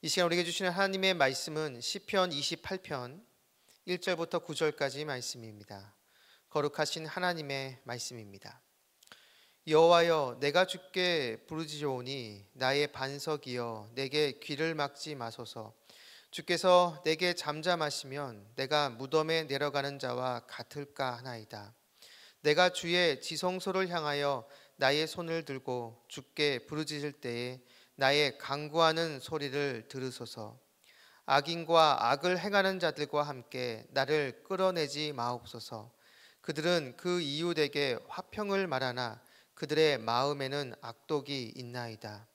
이 시간 우리에게 주시는 하나님의 말씀은 시편 28편 1절부터 9절까지 말씀입니다. 거룩하신 하나님의 말씀입니다. 여호와여, 내가 주께 부르짖어오니 나의 반석이여 내게 귀를 막지 마소서. 주께서 내게 잠잠하시면 내가 무덤에 내려가는 자와 같을까 하나이다. 내가 주의 지성소를 향하여 나의 손을 들고 주께 부르짖을 때에 나의 간구하는 소리를 들으소서. 악인과 악을 행하는 자들과 함께 나를 끌어내지 마옵소서. 그들은 그 이웃에게 화평을 말하나 그들의 마음에는 악독이 있나이다.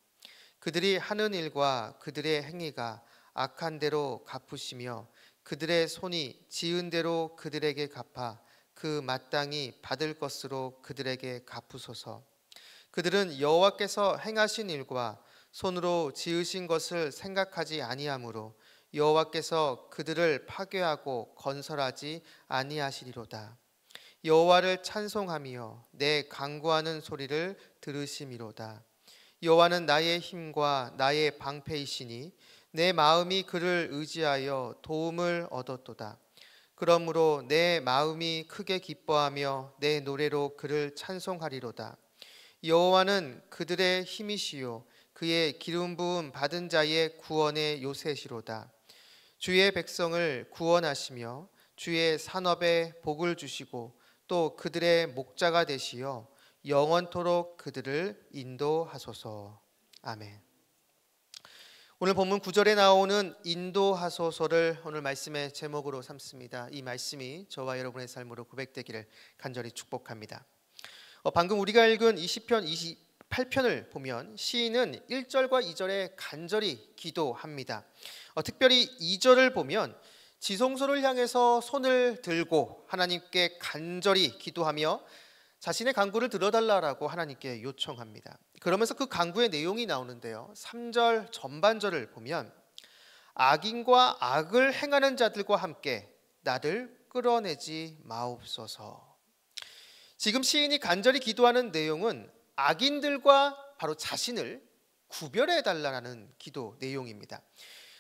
그들이 하는 일과 그들의 행위가 악한 대로 갚으시며 그들의 손이 지은 대로 그들에게 갚아 그 마땅히 받을 것으로 그들에게 갚으소서. 그들은 여호와께서 행하신 일과 손으로 지으신 것을 생각하지 아니하므로 여호와께서 그들을 파괴하고 건설하지 아니하시리로다. 여호와를 찬송하며 내 간구하는 소리를 들으심이로다. 여호와는 나의 힘과 나의 방패이시니 내 마음이 그를 의지하여 도움을 얻었도다. 그러므로 내 마음이 크게 기뻐하며 내 노래로 그를 찬송하리로다. 여호와는 그들의 힘이시요 그의 기름 부음 받은 자의 구원의 요새시로다. 주의 백성을 구원하시며 주의 산업에 복을 주시고 또 그들의 목자가 되시어 영원토록 그들을 인도하소서. 아멘. 오늘 본문 9절에 나오는 인도하소서를 오늘 말씀의 제목으로 삼습니다. 이 말씀이 저와 여러분의 삶으로 고백되기를 간절히 축복합니다. 방금 우리가 읽은 이 시편 28편을 보면 시인은 1절과 2절에 간절히 기도합니다. 특별히 2절을 보면 지성소를 향해서 손을 들고 하나님께 간절히 기도하며 자신의 간구를 들어달라고 하나님께 요청합니다. 그러면서 그 간구의 내용이 나오는데요, 3절 전반절을 보면 악인과 악을 행하는 자들과 함께 나를 끌어내지 마옵소서. 지금 시인이 간절히 기도하는 내용은 악인들과 바로 자신을 구별해 달라는 기도 내용입니다.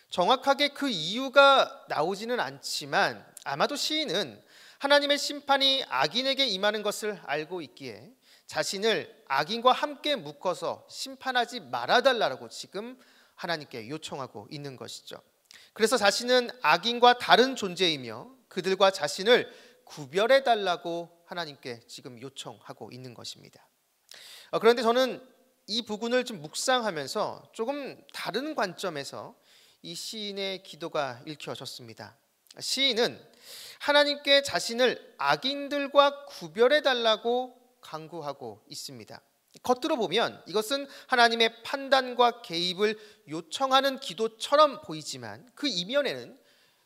정확하게 그 이유가 나오지는 않지만 아마도 시인은 하나님의 심판이 악인에게 임하는 것을 알고 있기에 자신을 악인과 함께 묶어서 심판하지 말아달라고 지금 하나님께 요청하고 있는 것이죠. 그래서 자신은 악인과 다른 존재이며 그들과 자신을 구별해 달라고 하나님께 지금 요청하고 있는 것입니다. 그런데 저는 이 부분을 좀 묵상하면서 조금 다른 관점에서 이 시인의 기도가 읽혀졌습니다. 시인은 하나님께 자신을 악인들과 구별해 달라고 간구하고 있습니다. 겉으로 보면 이것은 하나님의 판단과 개입을 요청하는 기도처럼 보이지만 그 이면에는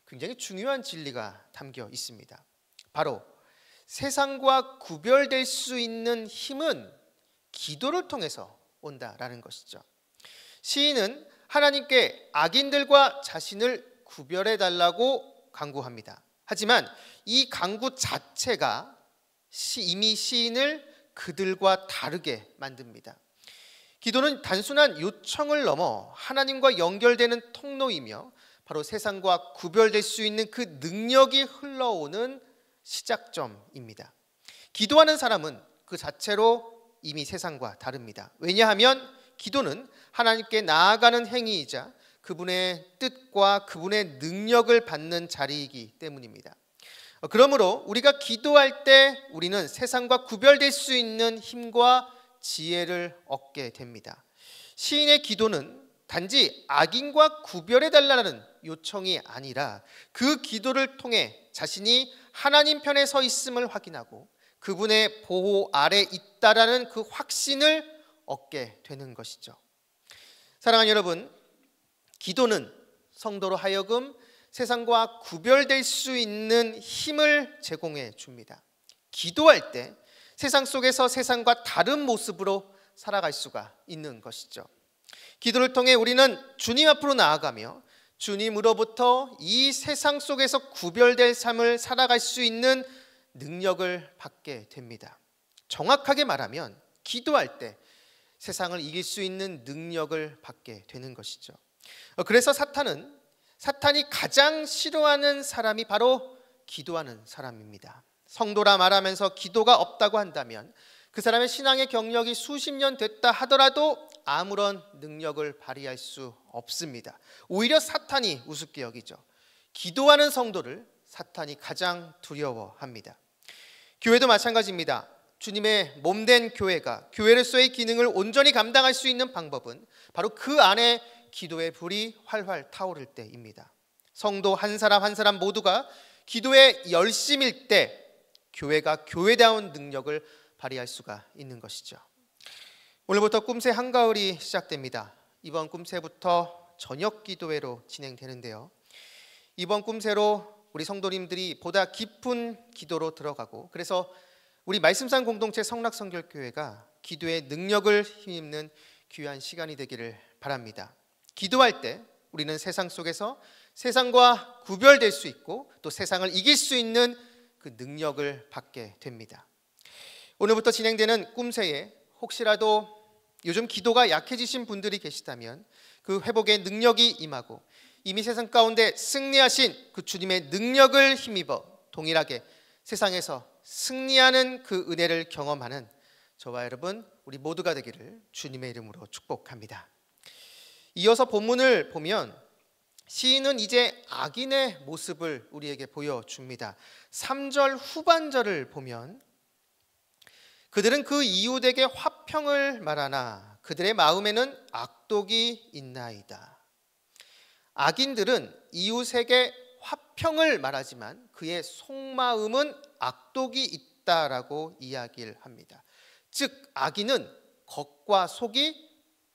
굉장히 중요한 진리가 담겨 있습니다. 바로 세상과 구별될 수 있는 힘은 기도를 통해서 온다라는 것이죠. 시인은 하나님께 악인들과 자신을 구별해 달라고 간구합니다. 하지만 이 간구 자체가 이미 시인을 그들과 다르게 만듭니다. 기도는 단순한 요청을 넘어 하나님과 연결되는 통로이며 바로 세상과 구별될 수 있는 그 능력이 흘러오는 시작점입니다. 기도하는 사람은 그 자체로 이미 세상과 다릅니다. 왜냐하면 기도는 하나님께 나아가는 행위이자 그분의 뜻과 그분의 능력을 받는 자리이기 때문입니다. 그러므로 우리가 기도할 때 우리는 세상과 구별될 수 있는 힘과 지혜를 얻게 됩니다. 시인의 기도는 단지 악인과 구별해 달라는 요청이 아니라 그 기도를 통해 자신이 하나님 편에 서 있음을 확인하고 그분의 보호 아래 있다라는 그 확신을 얻게 되는 것이죠. 사랑하는 여러분, 기도는 성도로 하여금 세상과 구별될 수 있는 힘을 제공해 줍니다. 기도할 때 세상 속에서 세상과 다른 모습으로 살아갈 수가 있는 것이죠. 기도를 통해 우리는 주님 앞으로 나아가며 주님으로부터 이 세상 속에서 구별될 삶을 살아갈 수 있는 능력을 받게 됩니다. 정확하게 말하면 기도할 때 세상을 이길 수 있는 능력을 받게 되는 것이죠. 그래서 사탄이 가장 싫어하는 사람이 바로 기도하는 사람입니다. 성도라 말하면서 기도가 없다고 한다면 그 사람의 신앙의 경력이 수십 년 됐다 하더라도 아무런 능력을 발휘할 수 없습니다. 오히려 사탄이 우습게 여기죠. 기도하는 성도를 사탄이 가장 두려워합니다. 교회도 마찬가지입니다. 주님의 몸된 교회가 교회로서의 기능을 온전히 감당할 수 있는 방법은 바로 그 안에 기도의 불이 활활 타오를 때입니다. 성도 한 사람 한 사람 모두가 기도에 열심일 때 교회가 교회다운 능력을 발휘할 수가 있는 것이죠. 오늘부터 꿈새 한가을이 시작됩니다. 이번 꿈새부터 저녁 기도회로 진행되는데요. 이번 꿈새로 우리 성도님들이 보다 깊은 기도로 들어가고, 그래서 우리 말씀산 공동체 성락성결교회가 기도의 능력을 힘입는 귀한 시간이 되기를 바랍니다. 기도할 때 우리는 세상 속에서 세상과 구별될 수 있고 또 세상을 이길 수 있는 그 능력을 받게 됩니다. 오늘부터 진행되는 꿈새에 혹시라도 요즘 기도가 약해지신 분들이 계시다면 그 회복의 능력이 임하고 이미 세상 가운데 승리하신 그 주님의 능력을 힘입어 동일하게 세상에서 승리하는 그 은혜를 경험하는 저와 여러분 우리 모두가 되기를 주님의 이름으로 축복합니다. 이어서 본문을 보면 시인은 이제 악인의 모습을 우리에게 보여줍니다. 3절 후반절을 보면 그들은 그 이웃에게 화평을 말하나 그들의 마음에는 악독이 있나이다. 악인들은 이웃에게 화평을 말하지만 그의 속마음은 악독이 있다라고 이야기를 합니다. 즉 악인은 겉과 속이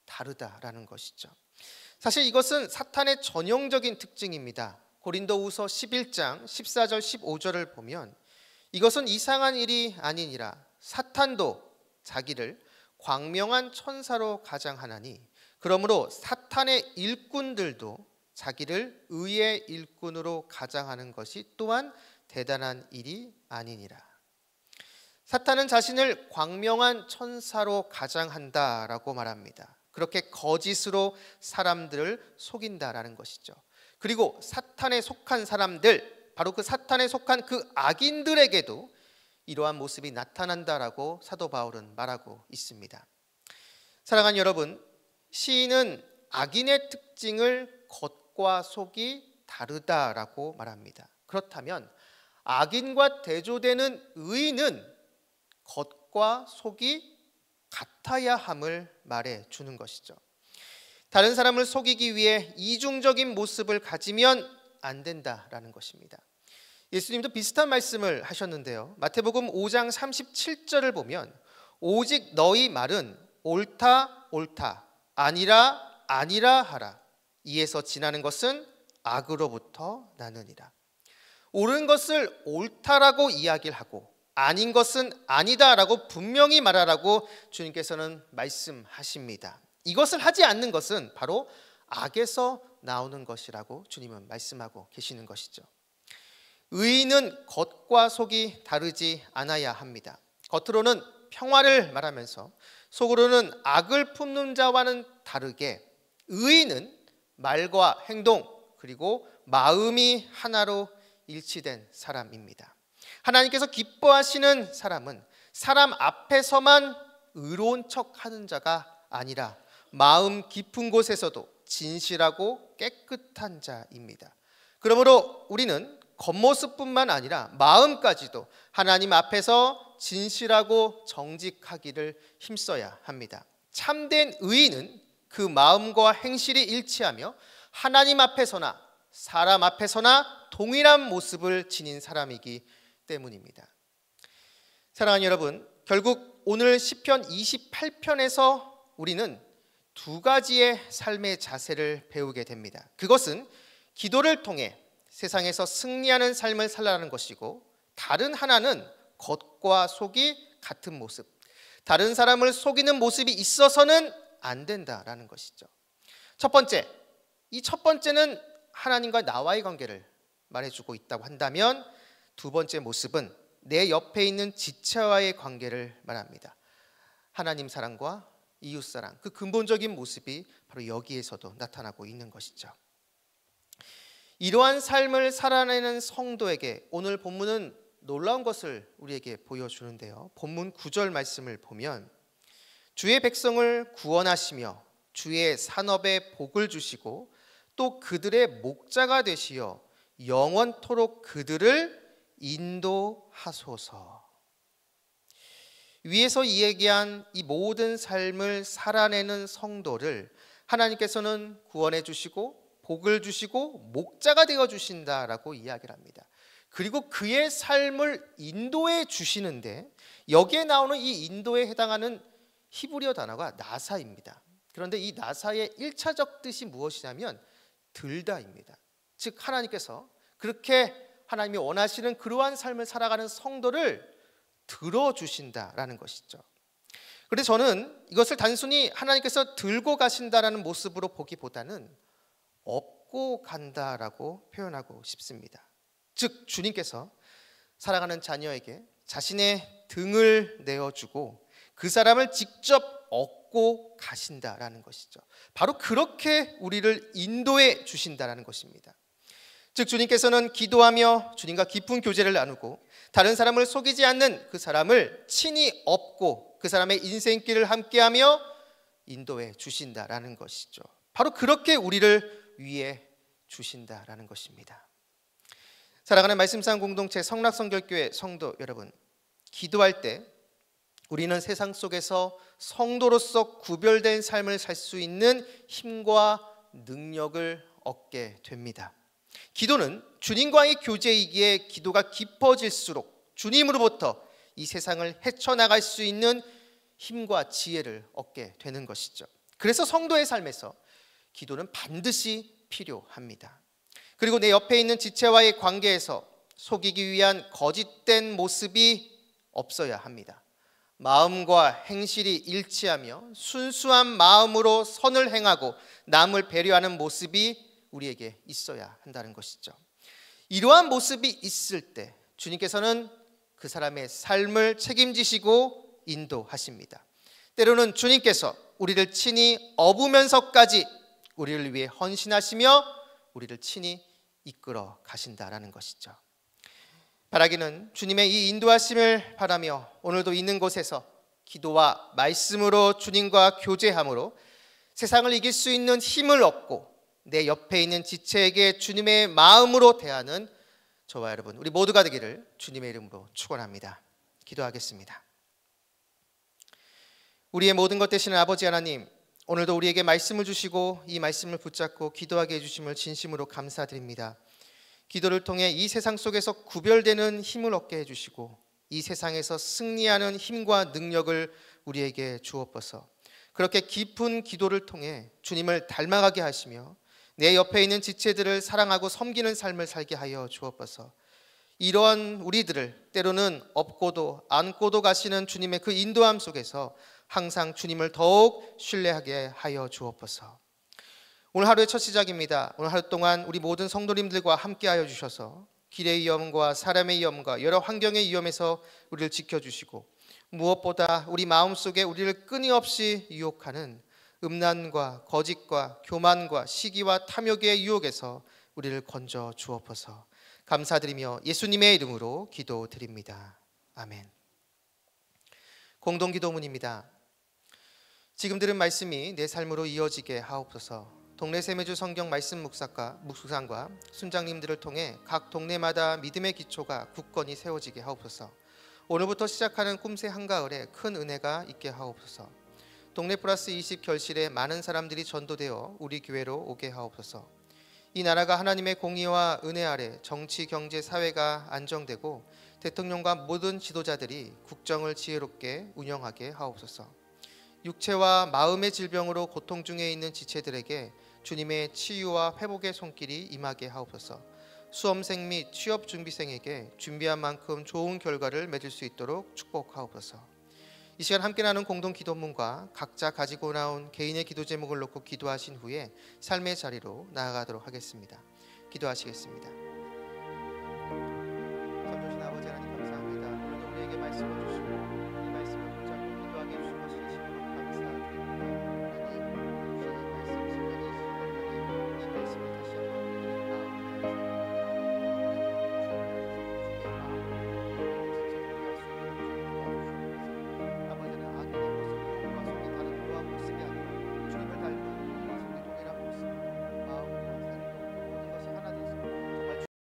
다르다라는 것이죠. 사실 이것은 사탄의 전형적인 특징입니다. 고린도후서 11장 14절 15절을 보면 이것은 이상한 일이 아니니라 사탄도 자기를 광명한 천사로 가장하나니 그러므로 사탄의 일꾼들도 자기를 의의 일꾼으로 가장하는 것이 또한 대단한 일이 아니니라. 사탄은 자신을 광명한 천사로 가장한다라고 말합니다. 그렇게 거짓으로 사람들을 속인다라는 것이죠. 그리고 사탄에 속한 사람들, 바로 그 사탄에 속한 그 악인들에게도 이러한 모습이 나타난다라고 사도 바울은 말하고 있습니다. 사랑하는 여러분, 시인은 악인의 특징을 겉과 속이 다르다라고 말합니다. 그렇다면 악인과 대조되는 의인은 겉과 속이 같아야 함을 말해 주는 것이죠. 다른 사람을 속이기 위해 이중적인 모습을 가지면 안 된다라는 것입니다. 예수님도 비슷한 말씀을 하셨는데요. 마태복음 5장 37절을 보면 오직 너희 말은 옳다 옳다 아니라 아니라 하라. 이에서 지나는 것은 악으로부터 나느니라. 옳은 것을 옳다라고 이야기를 하고 아닌 것은 아니다라고 분명히 말하라고 주님께서는 말씀하십니다. 이것을 하지 않는 것은 바로 악에서 나오는 것이라고 주님은 말씀하고 계시는 것이죠. 의인은 겉과 속이 다르지 않아야 합니다. 겉으로는 평화를 말하면서 속으로는 악을 품는 자와는 다르게 의인은 말과 행동 그리고 마음이 하나로 일치된 사람입니다. 하나님께서 기뻐하시는 사람은 사람 앞에서만 의로운 척하는 자가 아니라 마음 깊은 곳에서도 진실하고 깨끗한 자입니다. 그러므로 우리는 겉모습뿐만 아니라 마음까지도 하나님 앞에서 진실하고 정직하기를 힘써야 합니다. 참된 의인은 그 마음과 행실이 일치하며 하나님 앞에서나 사람 앞에서나 동일한 모습을 지닌 사람이기 때문입니다. 사랑하는 여러분, 결국 오늘 시편 28편에서 우리는 두 가지의 삶의 자세를 배우게 됩니다. 그것은 기도를 통해 세상에서 승리하는 삶을 살라는 것이고 다른 하나는 겉과 속이 같은 모습, 다른 사람을 속이는 모습이 있어서는 안 된다라는 것이죠. 첫 번째는 하나님과 나와의 관계를 말해주고 있다고 한다면 두 번째 모습은 내 옆에 있는 지체와의 관계를 말합니다. 하나님 사랑과 이웃사랑, 그 근본적인 모습이 바로 여기에서도 나타나고 있는 것이죠. 이러한 삶을 살아내는 성도에게 오늘 본문은 놀라운 것을 우리에게 보여주는데요. 본문 9절 말씀을 보면 주의 백성을 구원하시며 주의 산업에 복을 주시고 또 그들의 목자가 되시어 영원토록 그들을 인도하소서. 위에서 이야기한 이 모든 삶을 살아내는 성도를 하나님께서는 구원해 주시고 복을 주시고 목자가 되어 주신다라고 이야기를 합니다. 그리고 그의 삶을 인도해 주시는데 여기에 나오는 이 인도에 해당하는 히브리어 단어가 나사입니다. 그런데 이 나사의 1차적 뜻이 무엇이냐면 들다입니다. 즉 하나님께서 그렇게 하나님이 원하시는 그러한 삶을 살아가는 성도를 들어주신다라는 것이죠. 그런데 저는 이것을 단순히 하나님께서 들고 가신다라는 모습으로 보기보다는 업고 간다라고 표현하고 싶습니다. 즉 주님께서 사랑하는 자녀에게 자신의 등을 내어주고 그 사람을 직접 업고 가신다라는 것이죠. 바로 그렇게 우리를 인도해 주신다라는 것입니다. 즉 주님께서는 기도하며 주님과 깊은 교제를 나누고 다른 사람을 속이지 않는 그 사람을 친히 업고 그 사람의 인생길을 함께하며 인도해 주신다라는 것이죠. 바로 그렇게 우리를 위해 주신다라는 것입니다. 사랑하는 말씀상 공동체 성락성결교회 성도 여러분, 기도할 때 우리는 세상 속에서 성도로서 구별된 삶을 살 수 있는 힘과 능력을 얻게 됩니다. 기도는 주님과의 교제이기에 기도가 깊어질수록 주님으로부터 이 세상을 헤쳐나갈 수 있는 힘과 지혜를 얻게 되는 것이죠. 그래서 성도의 삶에서 기도는 반드시 필요합니다. 그리고 내 옆에 있는 지체와의 관계에서 속이기 위한 거짓된 모습이 없어야 합니다. 마음과 행실이 일치하며 순수한 마음으로 선을 행하고 남을 배려하는 모습이 우리에게 있어야 한다는 것이죠. 이러한 모습이 있을 때 주님께서는 그 사람의 삶을 책임지시고 인도하십니다. 때로는 주님께서 우리를 친히 업으면서까지 우리를 위해 헌신하시며 우리를 친히 이끌어 가신다라는 것이죠. 바라기는 주님의 이 인도하심을 바라며 오늘도 있는 곳에서 기도와 말씀으로 주님과 교제함으로 세상을 이길 수 있는 힘을 얻고 내 옆에 있는 지체에게 주님의 마음으로 대하는 저와 여러분 우리 모두가 되기를 주님의 이름으로 축원합니다. 기도하겠습니다. 우리의 모든 것 되시는 아버지 하나님, 오늘도 우리에게 말씀을 주시고 이 말씀을 붙잡고 기도하게 해주심을 진심으로 감사드립니다. 기도를 통해 이 세상 속에서 구별되는 힘을 얻게 해주시고 이 세상에서 승리하는 힘과 능력을 우리에게 주옵소서. 그렇게 깊은 기도를 통해 주님을 닮아가게 하시며 내 옆에 있는 지체들을 사랑하고 섬기는 삶을 살게 하여 주옵소서. 이러한 우리들을 때로는 업고도 안고도 가시는 주님의 그 인도함 속에서 항상 주님을 더욱 신뢰하게 하여 주옵소서. 오늘 하루의 첫 시작입니다. 오늘 하루 동안 우리 모든 성도님들과 함께하여 주셔서 길의 위험과 사람의 위험과 여러 환경의 위험에서 우리를 지켜주시고 무엇보다 우리 마음속에 우리를 끊임없이 유혹하는 음란과 거짓과 교만과 시기와 탐욕의 유혹에서 우리를 건져 주옵소서. 감사드리며 예수님의 이름으로 기도드립니다. 아멘. 공동기도문입니다. 지금 들은 말씀이 내 삶으로 이어지게 하옵소서. 동네 세매주 성경 말씀 묵상과 순장님들을 통해 각 동네마다 믿음의 기초가 굳건히 세워지게 하옵소서. 오늘부터 시작하는 꿈새 한가을에 큰 은혜가 있게 하옵소서. 동네 플러스 20 결실에 많은 사람들이 전도되어 우리 교회로 오게 하옵소서. 이 나라가 하나님의 공의와 은혜 아래 정치, 경제, 사회가 안정되고 대통령과 모든 지도자들이 국정을 지혜롭게 운영하게 하옵소서. 육체와 마음의 질병으로 고통 중에 있는 지체들에게 주님의 치유와 회복의 손길이 임하게 하옵소서. 수험생 및 취업준비생에게 준비한 만큼 좋은 결과를 맺을 수 있도록 축복하옵소서. 이 시간 함께 나눈 공동기도문과 각자 가지고 나온 개인의 기도 제목을 놓고 기도하신 후에 삶의 자리로 나아가도록 하겠습니다. 기도하시겠습니다. 참 좋으신 아버지 하나님 감사합니다. 오늘도 우리에게 말씀을 주시고